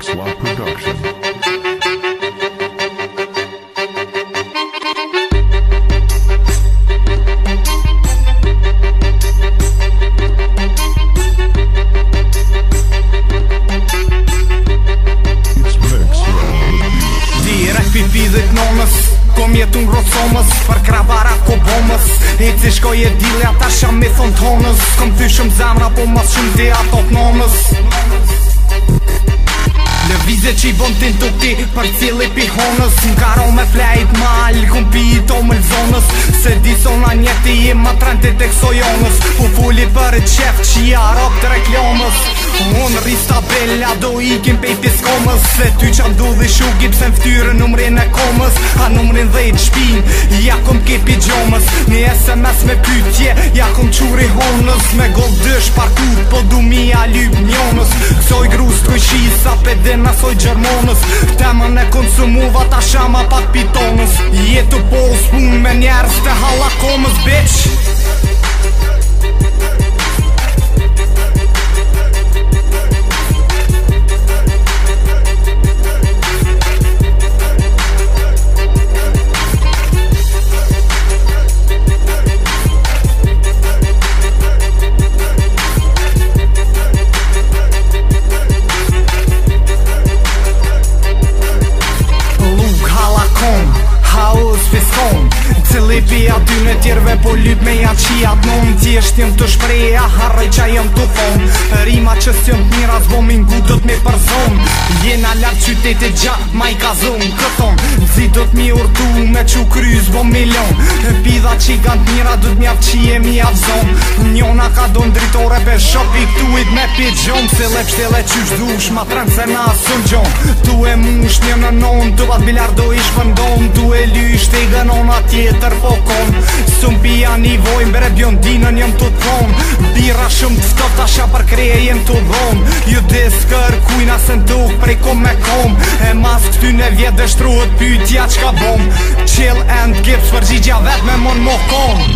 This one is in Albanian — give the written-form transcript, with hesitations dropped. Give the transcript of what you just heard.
Slot Production. Pipidhit nonës, kom jetu në rocomës, për krabarat ko bomës. E të shkoj e dile ata sham me thonë tonës, kom thyshëm zemra po mas shumë dhe ato të nonës. Lëvizje që I bon t'in tukti për cili pihonës, m'karo me flejt mal, kum pi I to më lëzonës. Se di sona njeti I ma trentit e kësojonës, po fulli për e qef që I arok të reklamës. Unë rista bella do ikim pej piskomës, se ty qa mdudhi shugi pse m'ftyre numrin e komës. A numrin 10 shpin, ja kom ke pijomës, një SMS me pytje, ja kom quri honës. Me gol dësh parkut, po du mi a lyp njonës. Kësoj grus t'koj shisa, pedin asoj gjermonës. Temën e konsumuva ta shama pak pitonës. Jetu po s'pun me njerës të halakomës, bitch. Cili pia dy në tjerve po lyp me ja qiat non. Tjesht jem të shpreja, harrej qa jem të thon. Rima që s'jem t'mira zvomin gudët me përzon. Jena lartë qytetit gjatë ma I ka zonë këton. Zidët mi urtu me qu kryz bo milion. Pidha që I kanë t'mira du t'mjavë që jemi avzon. Njona ka do ndritore pe shop I këtuit me pidjon. Se lep shtele qysh dush ma trenë se na sën gjon. Tu e mush një në non, tu bat bilardo I shpëndon. Tu e lysh te gënon atjetër po kon. Sum pia nivojnë bere bjondinën jem të thon. Bira shumë të ftoft asha për kreje jem të dhon. Ju diskër kujna se nduk prej kom me kom. E mas këty në vjet dështruhet pytja qka bom. Chill and gips përgjigja vet me mon mo kom.